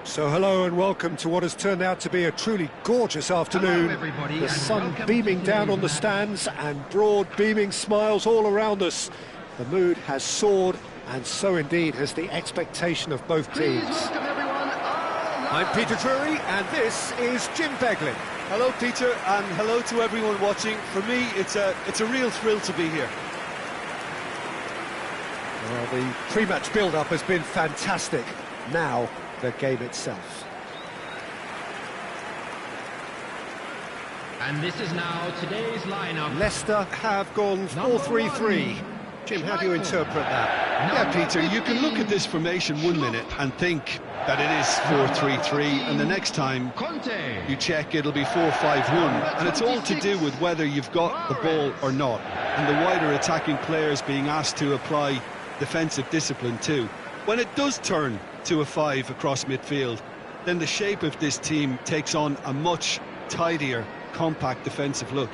So hello and welcome to what has turned out to be a truly gorgeous afternoon. The sun beaming down on the stands and broad beaming smiles all around us. The mood has soared, and so indeed has the expectation of both teams. I'm Peter Drury and this is Jim Beglin. Hello Peter, and hello to everyone watching. For me it's a real thrill to be here. Well, the pre-match build-up has been fantastic. Now the game itself. And this is now today's lineup. Leicester have gone 4-3-3. Jim, how do you interpret that? Yeah, Peter, you can look at this formation 1 minute and think that it is 4-3-3, and the next time you check it'll be 4-5-1, and it's all to do with whether you've got the ball or not, and the wider attacking players being asked to apply defensive discipline too. When it does turn to a 5 across midfield, then the shape of this team takes on a much tidier, compact defensive look.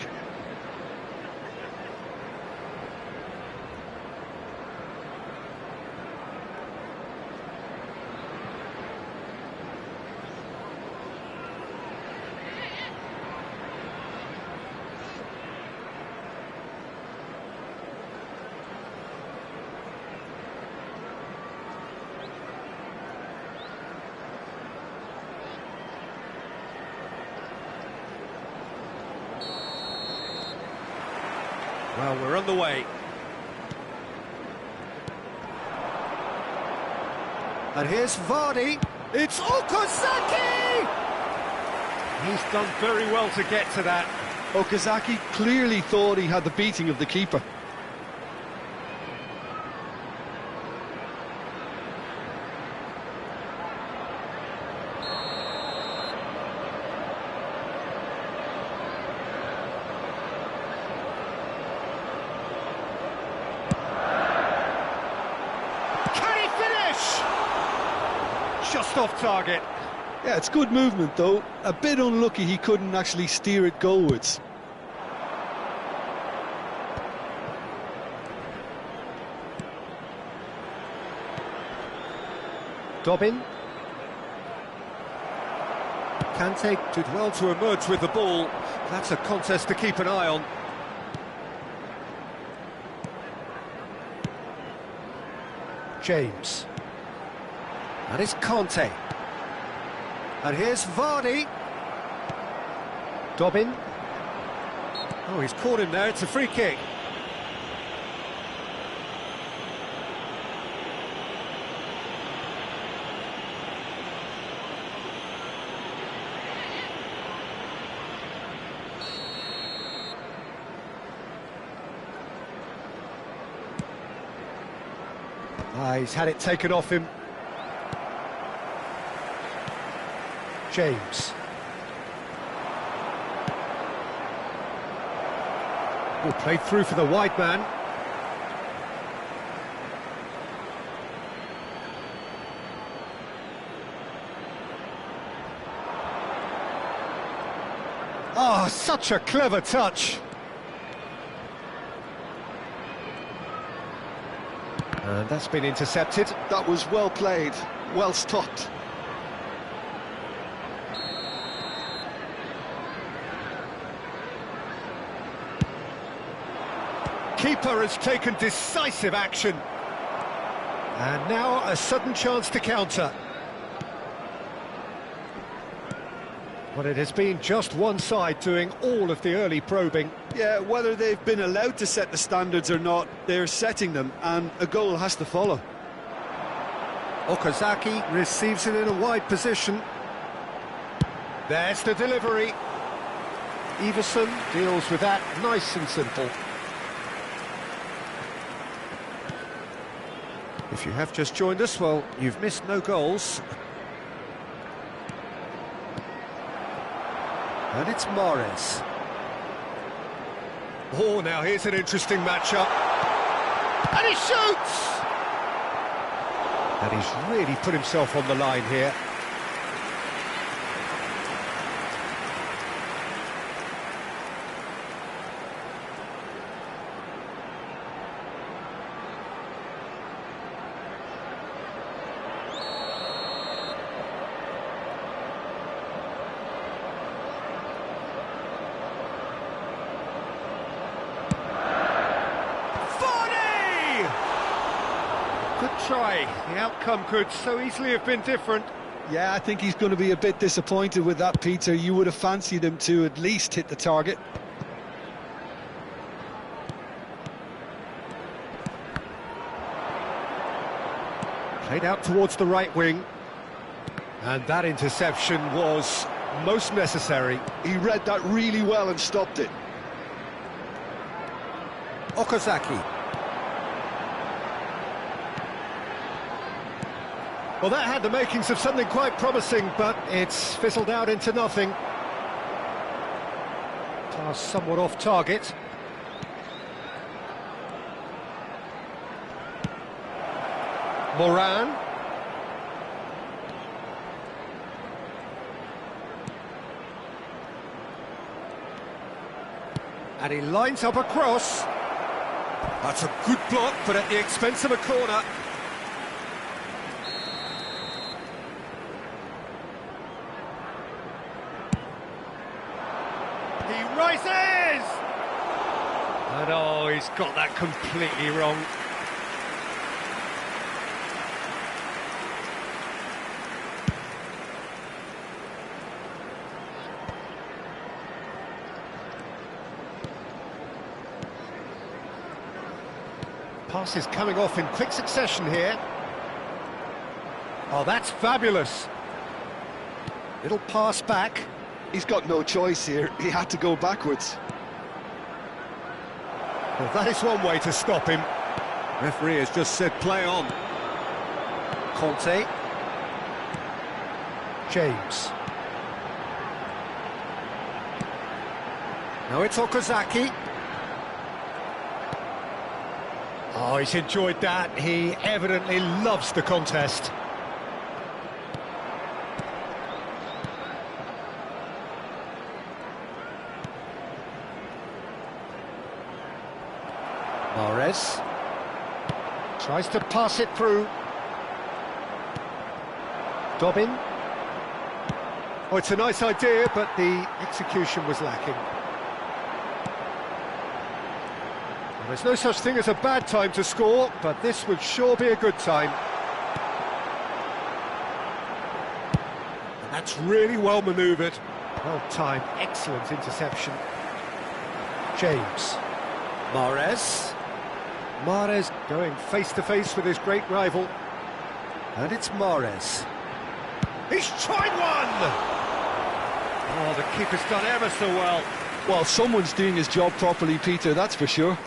Well, we're on the way. And here's Vardy. It's Okazaki! He's done very well to get to that. Okazaki clearly thought he had the beating of the keeper. Just off target. Yeah, it's good movement though. A bit unlucky he couldn't actually steer it goalwards. Dobbin. Kante did well to emerge with the ball. That's a contest to keep an eye on. James. And it's Kante. And here's Vardy. Dobbin. Oh, he's caught him there. It's a free kick. He's had it taken off him. James. Oh, played through for the wide man. Oh, such a clever touch. And that's been intercepted. That was well played, well stopped. Keeper has taken decisive action. And now a sudden chance to counter. But it has been just one side doing all of the early probing. Yeah, whether they've been allowed to set the standards or not, they're setting them, and a goal has to follow. Okazaki receives it in a wide position. There's the delivery. Everson deals with that nice and simple. If you have just joined us, well, you've missed no goals. And it's Mahrez. Oh, now here's an interesting matchup. And he shoots! And he's really put himself on the line here. try. The outcome could so easily have been different. Yeah, I think he's going to be a bit disappointed with that, Peter. You would have fancied him to at least hit the target. Played out towards the right wing. And that interception was most necessary. He read that really well and stopped it. Okazaki. Well, that had the makings of something quite promising, but it's fizzled out into nothing. Pass somewhat off target. Moran. And he lines up a cross. That's a good block, but at the expense of a corner. He rises! And oh, he's got that completely wrong. Passes coming off in quick succession here. Oh, that's fabulous. Little pass back. He's got no choice here. He had to go backwards. Well, that is one way to stop him. Referee has just said play on. Conte. James. Now it's Okazaki. Oh, he's enjoyed that. He evidently loves the contest. Mahrez tries to pass it through. Dobbin. Oh, it's a nice idea, but the execution was lacking. Well, there's no such thing as a bad time to score, but this would sure be a good time. And that's really well manoeuvred. Well timed, excellent interception. James. Mahrez. Mahrez going face-to-face with his great rival. And it's Mahrez. He's tried one! Oh, the keeper's done ever so well. Well, someone's doing his job properly, Peter, that's for sure.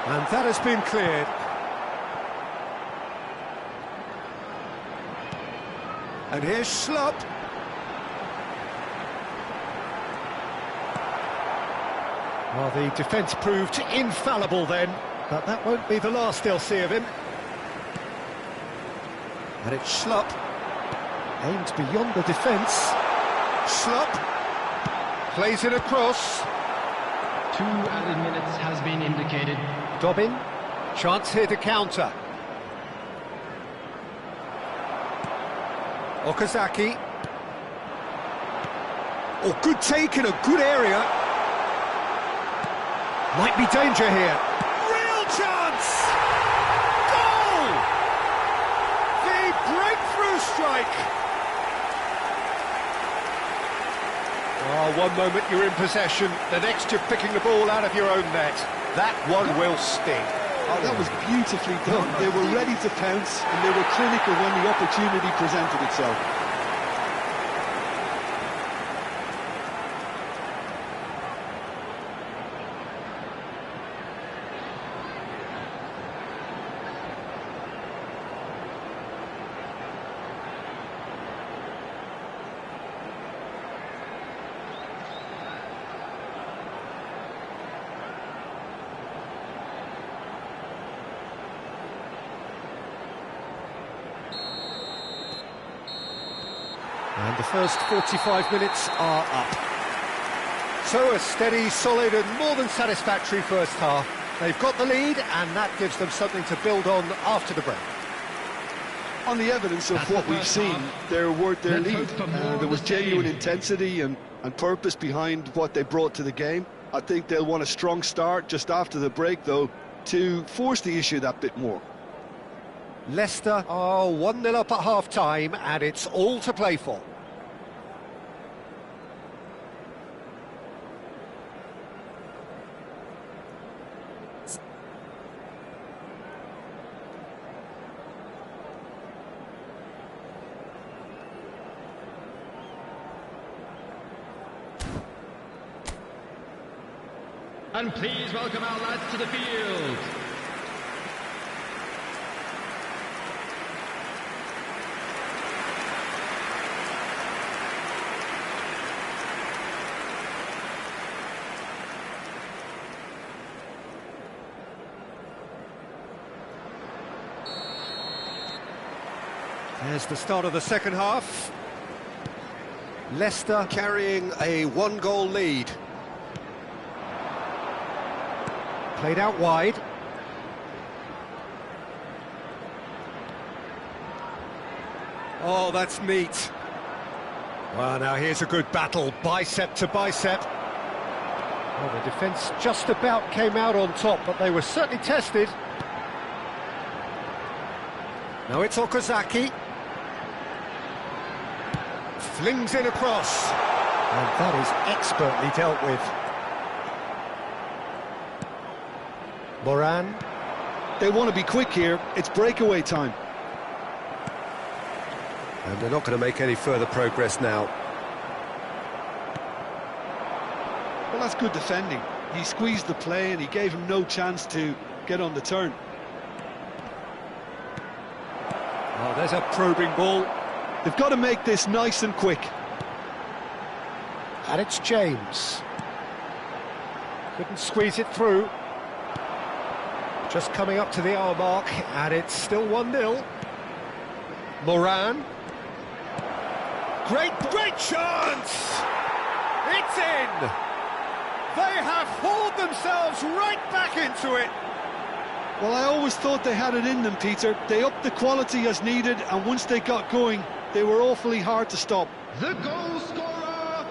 And that has been cleared. And here's Schlupp. Well, the defence proved infallible then, but that won't be the last they'll see of him. And it's Schlupp. Aimed beyond the defence. Schlupp plays it across. 2 added minutes has been indicated. Dobbin, chance here to counter. Okazaki. Oh, good take in a good area. Might be danger here. Real chance! Goal! The breakthrough strike. Oh, one moment you're in possession, the next you're picking the ball out of your own net. That one will sting. Oh, that was beautifully done. They were ready to pounce, and they were clinical when the opportunity presented itself. And the first 45 minutes are up. So a steady, solid and more than satisfactory first half. They've got the lead and that gives them something to build on after the break. On the evidence of what we've seen, they're worth their lead. There was genuine intensity and purpose behind what they brought to the game. I think they'll want a strong start just after the break, though, to force the issue that bit more. Leicester are 1-0 up at half-time and it's all to play for. And please welcome our lads to the field. There's the start of the second half. Leicester carrying a one-goal lead. Played out wide. Oh, that's neat. Well, now here's a good battle, bicep to bicep. Well, the defence just about came out on top, but they were certainly tested. Now it's Okazaki. Flings in across. And that is expertly dealt with. Moran. They want to be quick here. It's breakaway time. And they're not going to make any further progress now. Well, that's good defending. He squeezed the play and he gave him no chance to get on the turn. Oh, there's a probing ball. They've got to make this nice and quick. And it's James. Couldn't squeeze it through. Just coming up to the hour mark, and it's still 1-0. Moran. Great chance! It's in! They have hauled themselves right back into it. Well, I always thought they had it in them, Peter. They upped the quality as needed, and once they got going, they were awfully hard to stop. The goal scorer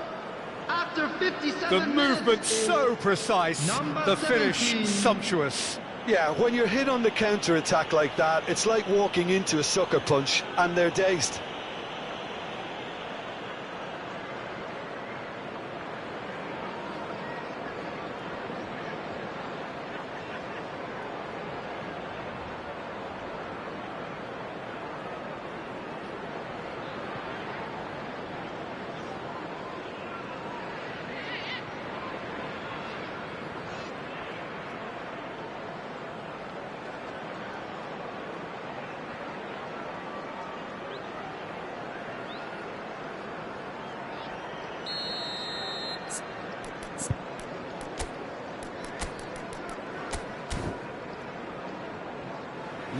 after 57 The movement so precise, the finish 17. sumptuous. Yeah, when you're hit on the counter-attack like that, it's like walking into a sucker punch, and they're dazed.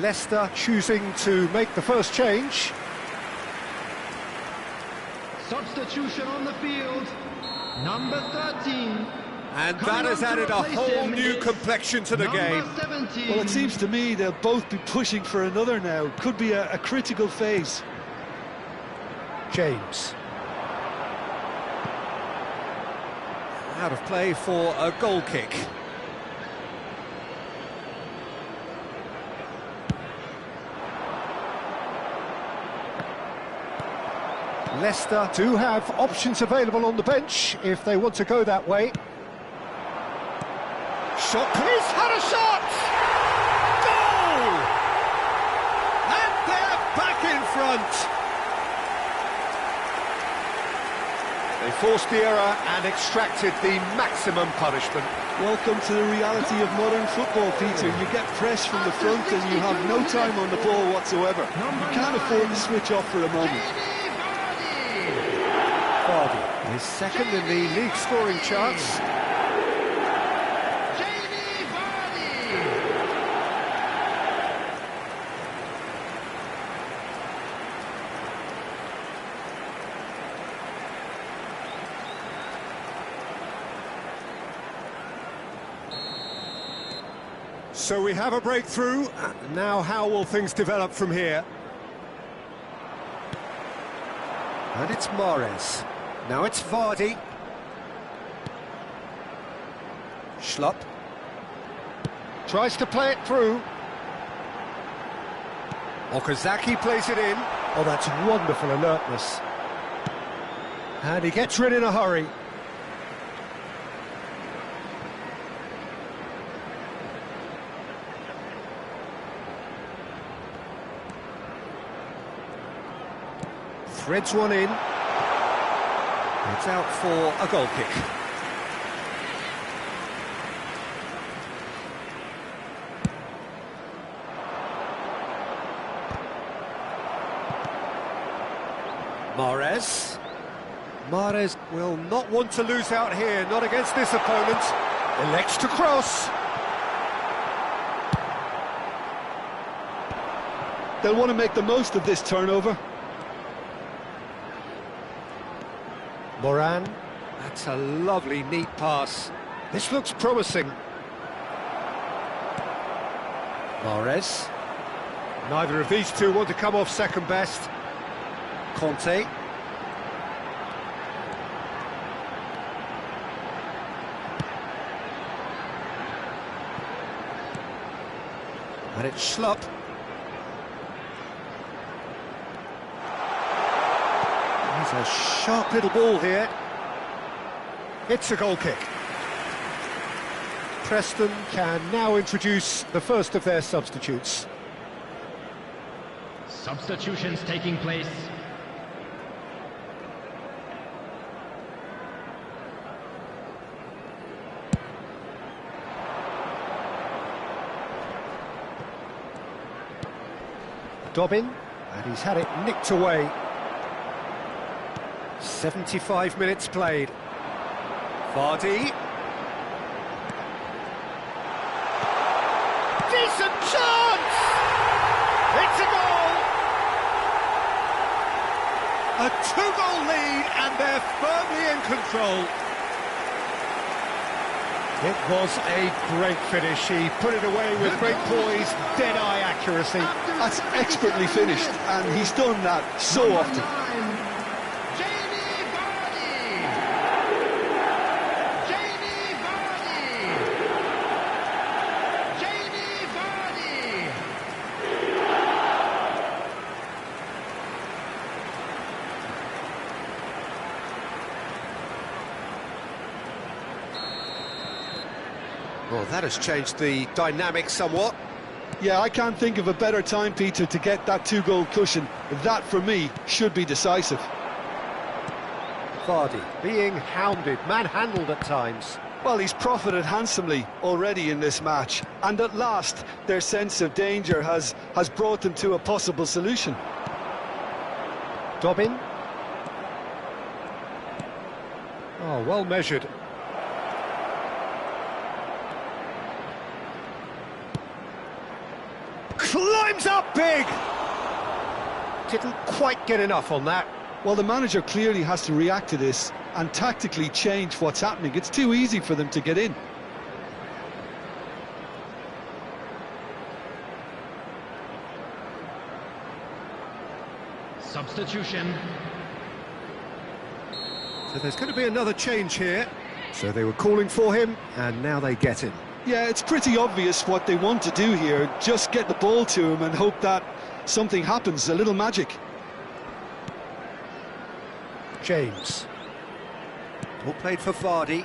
Leicester choosing to make the first change. Substitution on the field, number 13. And that has added a whole new complexion to the game. 17. Well, it seems to me they'll both be pushing for another now. Could be a critical phase. James. Out of play for a goal kick. Leicester do have options available on the bench if they want to go that way. Shot, he's had a shot! Goal! And they're back in front. They forced the error and extracted the maximum punishment. Welcome to the reality of modern football, Peter. You get pressed from the front and you have no time on the ball whatsoever. You can't afford to switch off for a moment. Vardy, his second in the league scoring charts. So we have a breakthrough. Now how will things develop from here? And it's Mahrez. Now it's Vardy. Schlupp. Tries to play it through. Okazaki plays it in. Oh, that's wonderful alertness. And he gets rid in a hurry. Threads one in. It's out for a goal kick. Mahrez. Mahrez will not want to lose out here, not against this opponent. Elects to cross. They'll want to make the most of this turnover. Moran. That's a lovely, neat pass. This looks promising. Mahrez. Neither of these two want to come off second best. Conte. And it's Schlupp. He's a sharp little ball here. It's a goal kick. Preston can now introduce the first of their substitutes. Substitutions taking place. Dobbin, and he's had it nicked away. 75 minutes played. Vardy. Decent chance! It's a goal! A two-goal lead, and they're firmly in control. It was a great finish. He put it away with great poise, dead-eye accuracy. That's expertly finished, and he's done that so often. Well, that has changed the dynamic somewhat. Yeah, I can't think of a better time, Peter, to get that two-goal cushion. That, for me, should be decisive. Vardy being hounded, manhandled at times. Well, he's profited handsomely already in this match, and at last their sense of danger has brought them to a possible solution. Dobbin. Oh, well measured. Climbs up big! Didn't quite get enough on that. Well, the manager clearly has to react to this and tactically change what's happening. It's too easy for them to get in. Substitution. So there's going to be another change here. So they were calling for him, and now they get him. Yeah, it's pretty obvious what they want to do here. Just get the ball to him and hope that something happens, a little magic. James. All played for Vardy.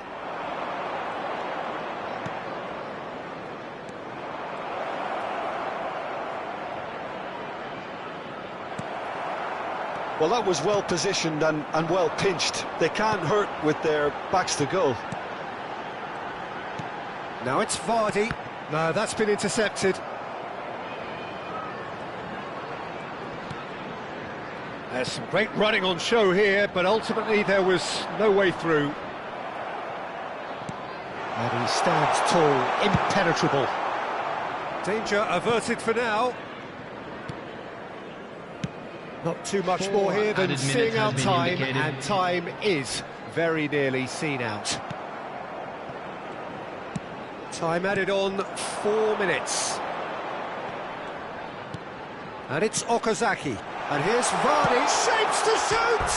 Well, that was well positioned and well pinched. They can't hurt with their backs to goal. Now it's Vardy. No, that's been intercepted. There's some great running on show here, but ultimately there was no way through. And he stands tall, impenetrable. Danger averted for now. Not too much more here than seeing out time, and time is very nearly seen out. Time added on 4 minutes. And it's Okazaki. And here's Vardy, shapes to shoot!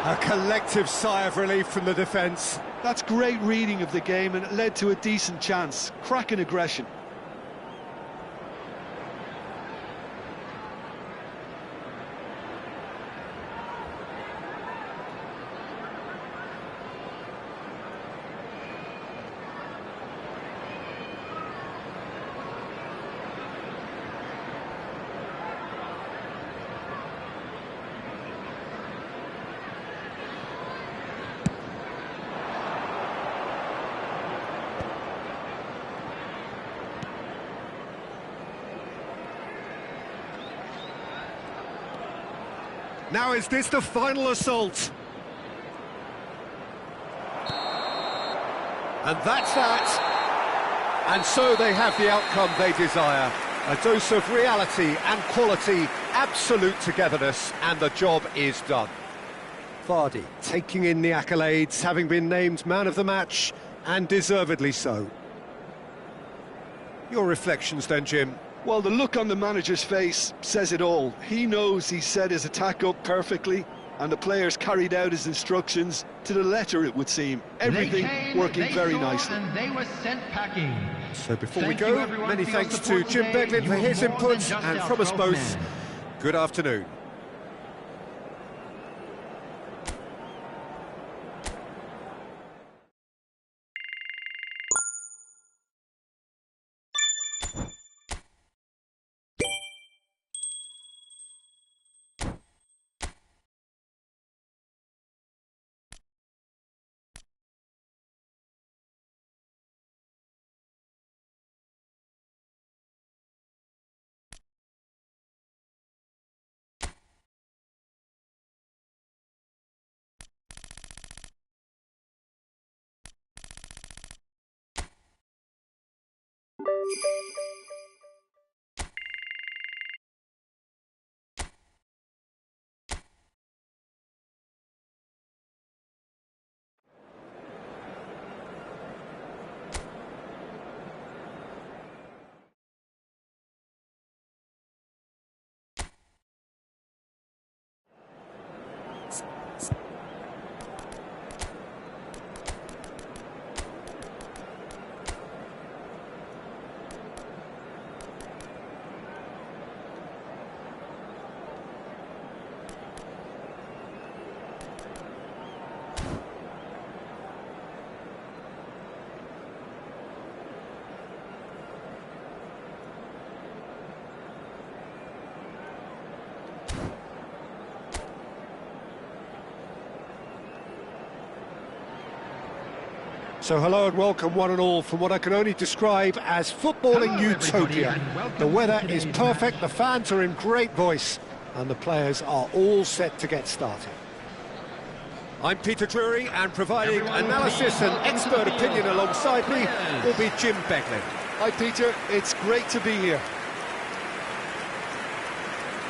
A collective sigh of relief from the defence. That's great reading of the game, and it led to a decent chance. Cracking aggression. Now is this the final assault? And that's that. And so they have the outcome they desire. A dose of reality and quality, absolute togetherness, and the job is done. Vardy taking in the accolades, having been named man of the match, and deservedly so. Your reflections then, Jim? Well, the look on the manager's face says it all. He knows he set his attack up perfectly, and the players carried out his instructions to the letter, it would seem. Everything working very nicely. And they were sent packing. So before we go, many thanks to Jim Beglin for his input, and from us both, good afternoon. So hello and welcome one and all from what I can only describe as footballing utopia. The weather is perfect, the fans are in great voice, and the players are all set to get started. I'm Peter Drury, and providing analysis and expert opinion alongside me will be Jim Beglin. Hi Peter, it's great to be here.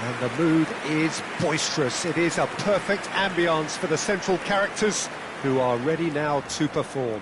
And the mood is boisterous. It is a perfect ambience for the central characters who are ready now to perform.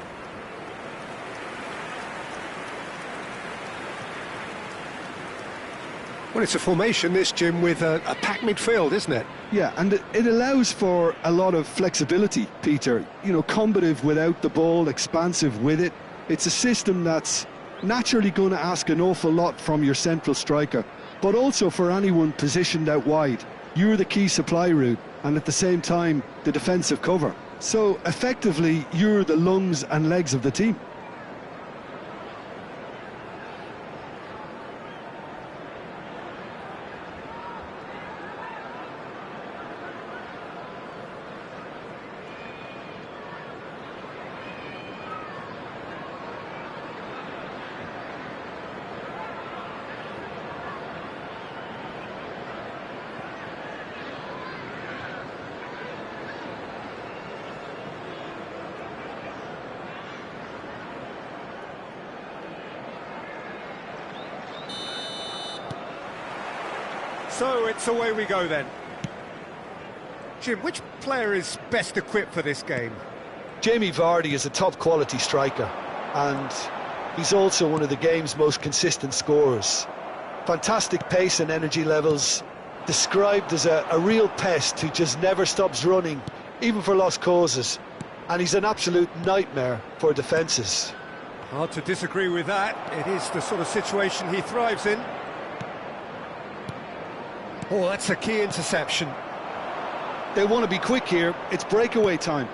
Well, it's a formation, this, Jim, with a packed midfield, isn't it? Yeah, and it allows for a lot of flexibility, Peter. You know, combative without the ball, expansive with it. It's a system that's naturally going to ask an awful lot from your central striker, but also for anyone positioned out wide. You're the key supply route, and at the same time, the defensive cover. So, effectively, you're the lungs and legs of the team. So it's away we go then. Jim, which player is best equipped for this game? Jamie Vardy is a top quality striker. and he's also one of the game's most consistent scorers. Fantastic pace and energy levels, described as a real pest who just never stops running, even for lost causes, and he's an absolute nightmare for defences. Hard to disagree with that. It is the sort of situation he thrives in. Oh, that's a key interception. They want to be quick here. It's breakaway time.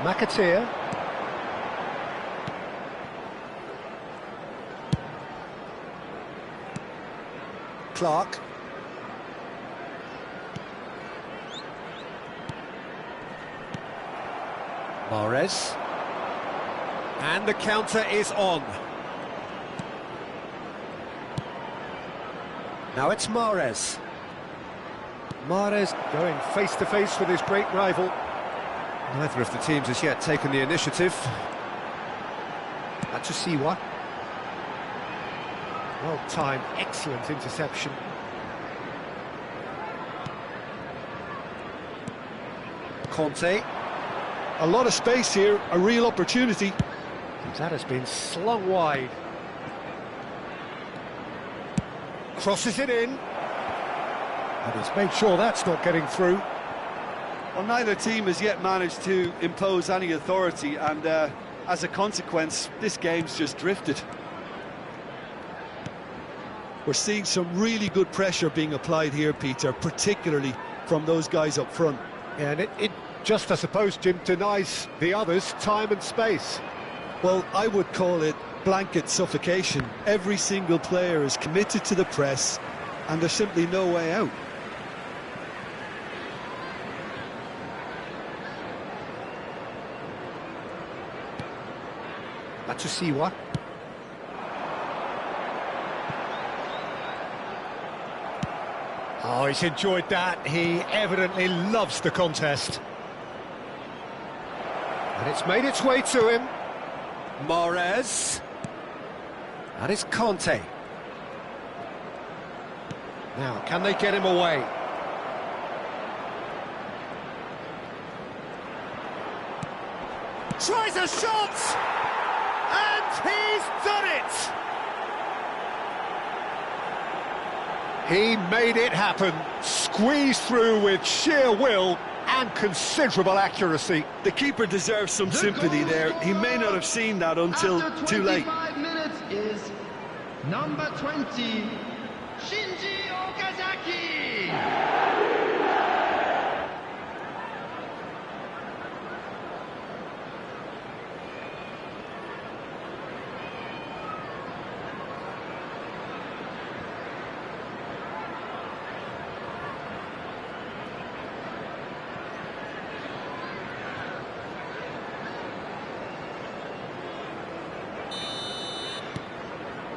McAteer. Clark. Mahrez. And the counter is on. Now it's Mahrez. Mahrez going face-to-face with his great rival. Neither of the teams has yet taken the initiative. Siwa. Well timed, excellent interception. Conte. A lot of space here, a real opportunity. That has been slung wide. Crosses it in. And he's made sure that's not getting through. Well, neither team has yet managed to impose any authority, and as a consequence, this game's just drifted. We're seeing some really good pressure being applied here, Peter, particularly from those guys up front. Yeah, and it just, I suppose, Jim, denies the others time and space. Well, I would call it blanket suffocation. Every single player is committed to the press, and there's simply no way out. Siwa. Oh, he's enjoyed that. He evidently loves the contest. And it's made its way to him. Mahrez. That is Conte. Now, can they get him away? Tries a shot! And he's done it! He made it happen, squeezed through with sheer will and considerable accuracy. The keeper deserves some sympathy there. He may not have seen that until too late. 25 minutes is number 20, Shinji Okazaki.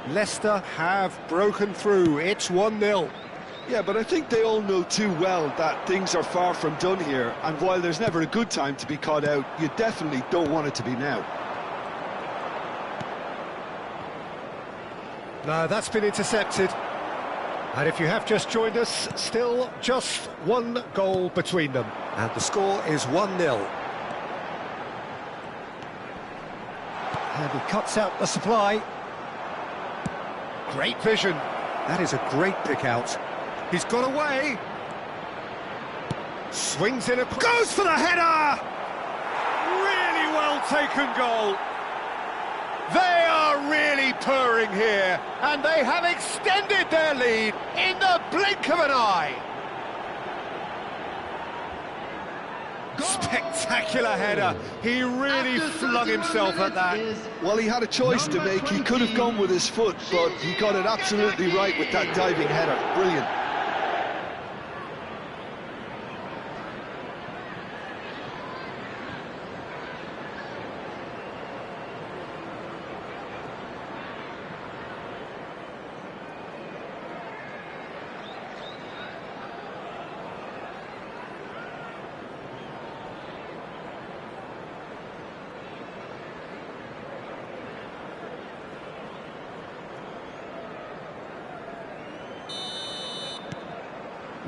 Leicester have broken through. It's 1-0. Yeah, but I think they all know too well that things are far from done here, and while there's never a good time to be caught out, you definitely don't want it to be now. No, that's been intercepted. And if you have just joined us, still just one goal between them. And the score is 1-0. And he cuts out the supply. Great vision. That is a great pick out. He's got away. Swings in a... Goes for the header! Really well taken goal. They are really purring here, and they have extended their lead in the blink of an eye. Spectacular header. He really flung himself at that. Well, he had a choice to make. He could have gone with his foot, but he got it absolutely right with that diving header. Brilliant.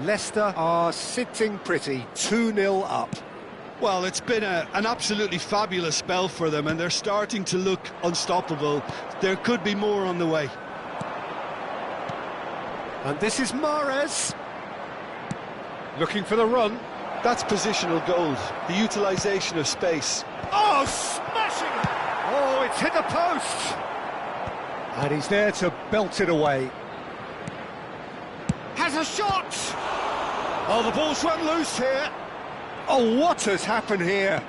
Leicester are sitting pretty, 2-0 up. Well, it's been an absolutely fabulous spell for them, and they're starting to look unstoppable. There could be more on the way. And this is Mahrez. Looking for the run. That's positional gold, the utilisation of space. Oh, smashing! Oh, it's hit the post! And he's there to belt it away. Has a shot! Oh, the ball's run loose here. Oh, what has happened here?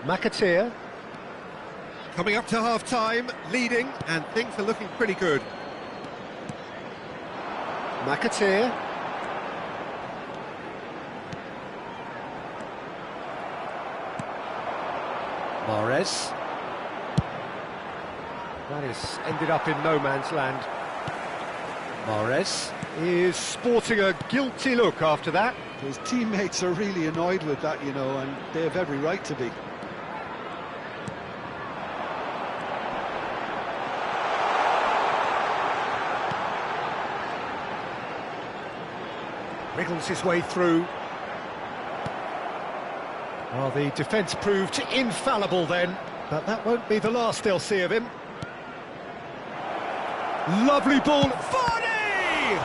McAteer. Coming up to half-time, leading, and things are looking pretty good. McAteer. Mahrez. That is ended up in no man's land. Mahrez is sporting a guilty look after that. His teammates are really annoyed with that, you know, and they have every right to be. Wriggles his way through. Well, the defence proved infallible then, but that won't be the last they'll see of him. Lovely ball, Vardy!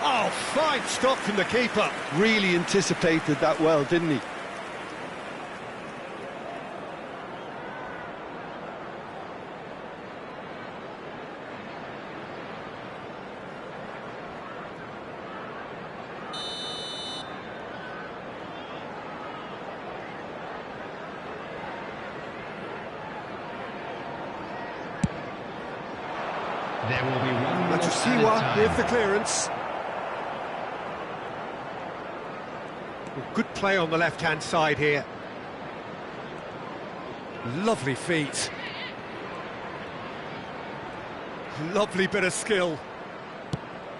Oh, fine stop from the keeper. Really anticipated that well, didn't he? There will be one more Matusiwa with the clearance. Good play on the left-hand side here. Lovely feet. Lovely bit of skill.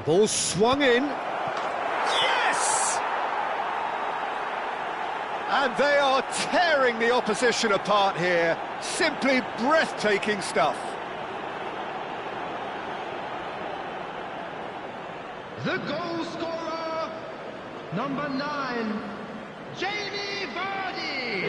Ball swung in. Yes! And they are tearing the opposition apart here. Simply breathtaking stuff. The goal scorer, number 9, Jamie Vardy.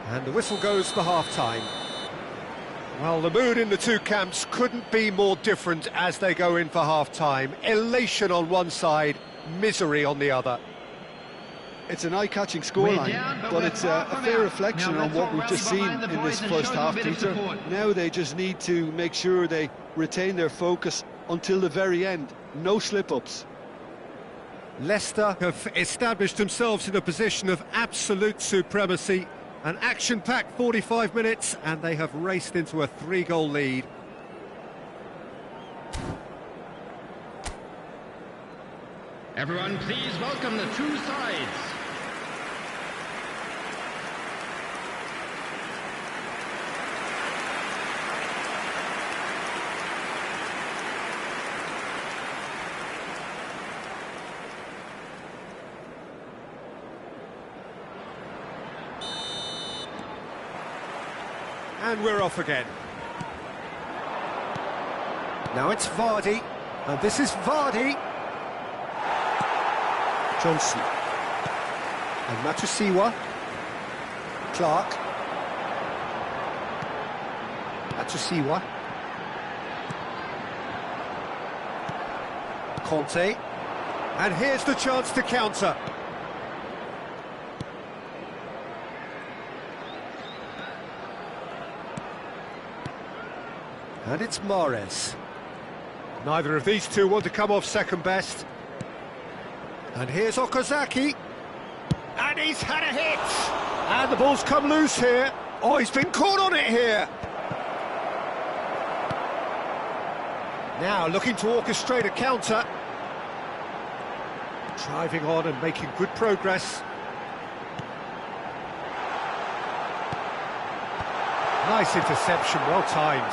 And the whistle goes for half-time. Well, the mood in the two camps couldn't be more different as they go in for half-time. Elation on one side, misery on the other. It's an eye-catching scoreline, but it's a fair reflection on what we've just seen in this first half, Peter. Now they just need to make sure they retain their focus until the very end. No slip-ups. Leicester have established themselves in a position of absolute supremacy. An action-packed 45 minutes, and they have raced into a 3-goal lead. Everyone, please welcome the two sides. And we're off again. Now it's Vardy, and this is Vardy. Johnson. And Matusiwa. Clark. Matusiwa. Conte. And here's the chance to counter. And it's Mahrez. Neither of these two want to come off second best. And here's Okazaki. And he's had a hit. And the ball's come loose here. Oh, he's been caught on it here. Now looking to orchestrate a counter. Driving on and making good progress. Nice interception, well timed.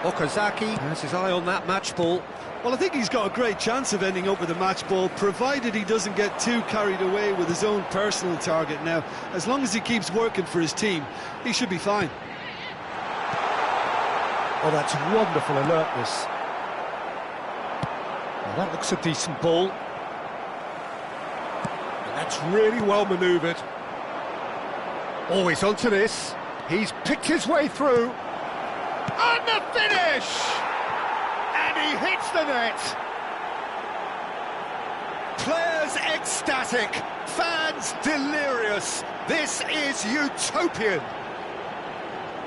Okazaki has his eye on that match ball. Well, I think he's got a great chance of ending up with a match ball, provided he doesn't get too carried away with his own personal target now. As long as he keeps working for his team, he should be fine. Oh, that's wonderful alertness. Well, that looks a decent ball. And that's really well manoeuvred. Oh, he's onto this. He's picked his way through. And the finish! And he hits the net. Players ecstatic, fans delirious. This is utopian.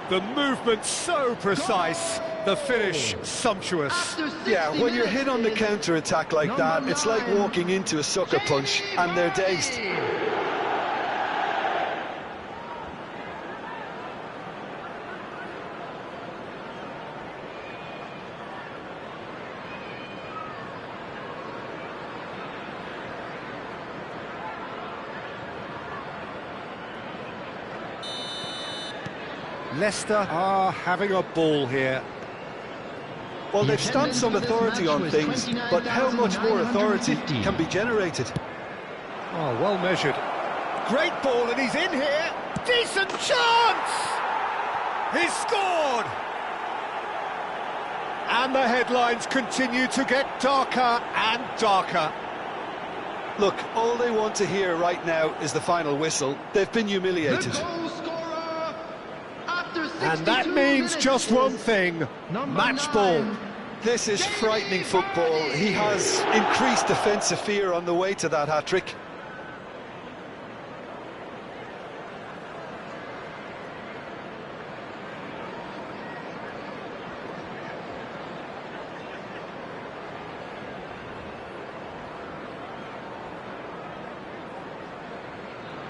The movement so precise, the finish sumptuous. Yeah, when you're hit on the counter-attack like that, it's like walking into a sucker punch and they're dazed. Leicester are having a ball here. Well, they've stamped some authority on things, but how much more authority can be generated? Oh, well measured. Great ball, and he's in here. Decent chance! He's scored! And the headlines continue to get darker and darker. Look, all they want to hear right now is the final whistle. They've been humiliated. And that means just one thing, match ball. This is frightening football. He has increased defensive fear on the way to that hat-trick.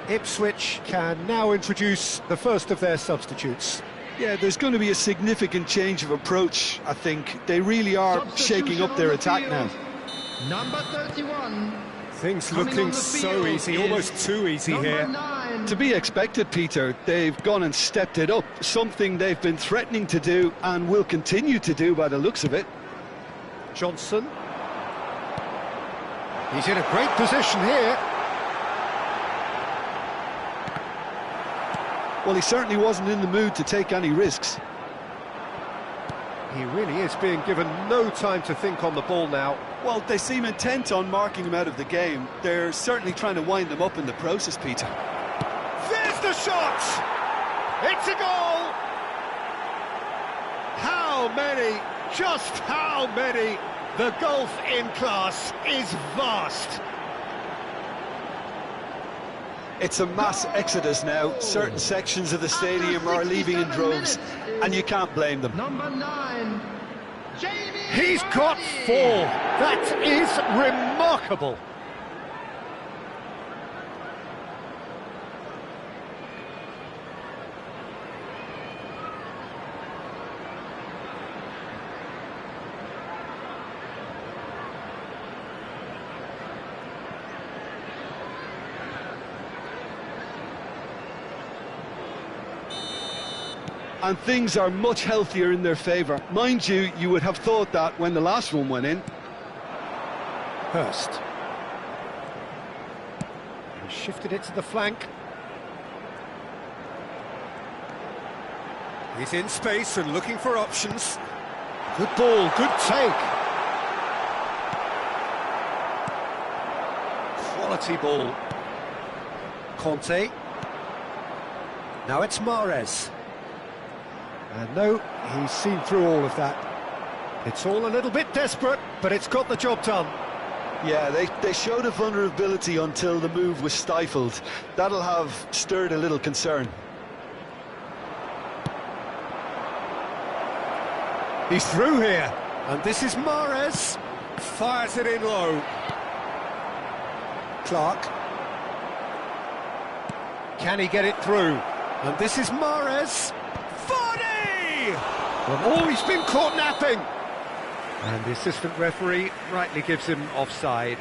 Ipswich can now introduce the first of their substitutes. Yeah, there's going to be a significant change of approach, I think. They really are shaking up their attack now. Number 31. Things looking so easy, almost too easy here. 9. To be expected, Peter. They've gone and stepped it up, something they've been threatening to do and will continue to do by the looks of it. Johnson. He's in a great position here. Well, he certainly wasn't in the mood to take any risks. He really is being given no time to think on the ball now. Well, they seem intent on marking him out of the game. They're certainly trying to wind him up in the process, Peter. There's the shot! It's a goal! How many? Just how many? The gulf in class is vast. It's a mass exodus now. Certain sections of the stadium are leaving in droves, and you can't blame them. Number 9. He's got 4. That is remarkable. And things are much healthier in their favour. Mind you, you would have thought that when the last one went in. Hurst. He shifted it to the flank. He's in space and looking for options. Good ball, good take. Quality ball. Conte. Now it's Mahrez. And no, he's seen through all of that. It's all a little bit desperate, but it's got the job done. Yeah, they showed a vulnerability until the move was stifled. That'll have stirred a little concern. He's through here, and this is Mahrez. Fires it in low. Clark. Can he get it through? And this is Mahrez. Well, he's been caught napping. And the assistant referee rightly gives him offside.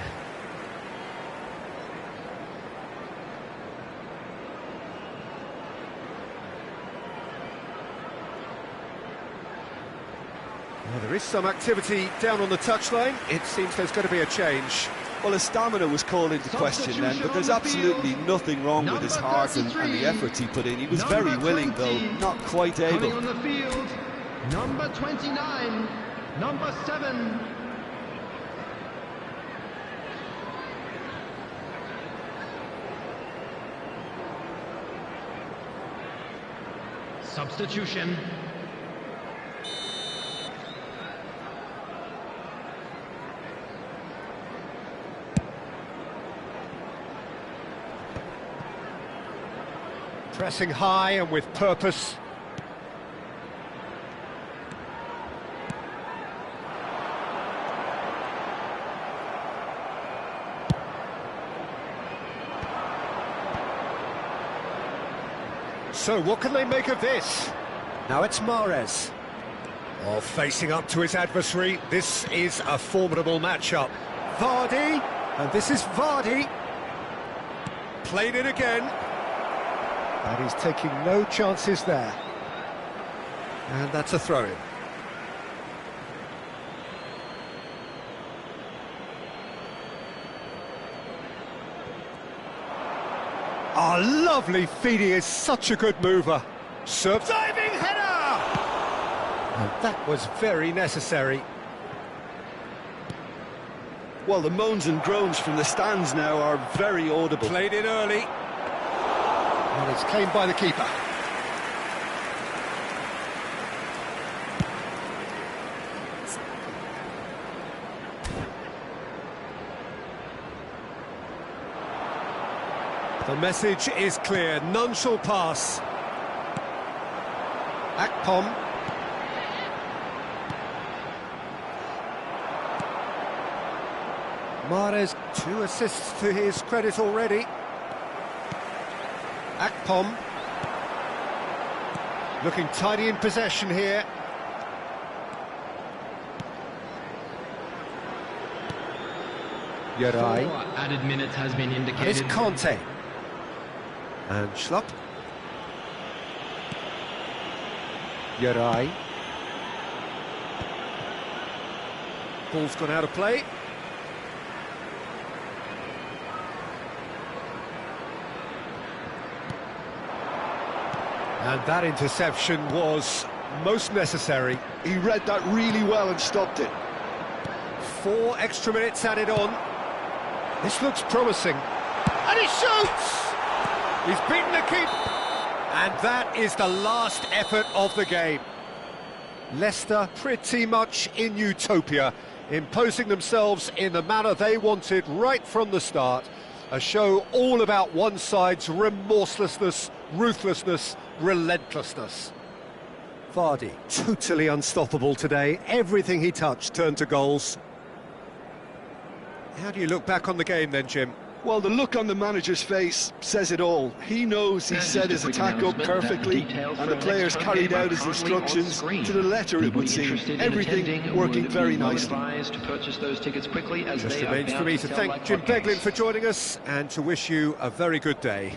Well, there is some activity down on the touchline. It seems there's going to be a change. Well, his stamina was called into question then, but there's absolutely nothing wrong with his heart and the efforts he put in. He was very willing, though, not quite able. On the field, number 29, number 7. Substitution. Pressing high and with purpose. So what can they make of this? Now it's Mahrez. Oh, facing up to his adversary. This is a formidable matchup. Vardy, and this is Vardy. Played it again. And he's taking no chances there. And that's a throw-in. Oh, lovely feed. He is such a good mover. Serve diving header! And that was very necessary. Well, the moans and groans from the stands now are very audible. Played in early. And it's claimed by the keeper. The message is clear, none shall pass. Akpom. Mahrez, 2 assists to his credit already. Akpom. Looking tidy in possession here. Yeray. 4 added minutes has been indicated. Here's Conte. And Schlupp. Yeray. Ball's gone out of play. And that interception was most necessary. He read that really well and stopped it. 4 extra minutes added on. This looks promising. And he shoots! He's beaten the keeper. And that is the last effort of the game. Leicester pretty much in utopia, imposing themselves in the manner they wanted right from the start. A show all about one side's remorselessness, ruthlessness, relentlessness. Vardy, totally unstoppable today. Everything he touched turned to goals. How do you look back on the game then, Jim? Well, the look on the manager's face says it all. He knows he set his attack up perfectly, and the players carried out his instructions to the letter, it would seem. Everything working very nicely. Just remains for me to thank Jim Beglin for joining us and to wish you a very good day.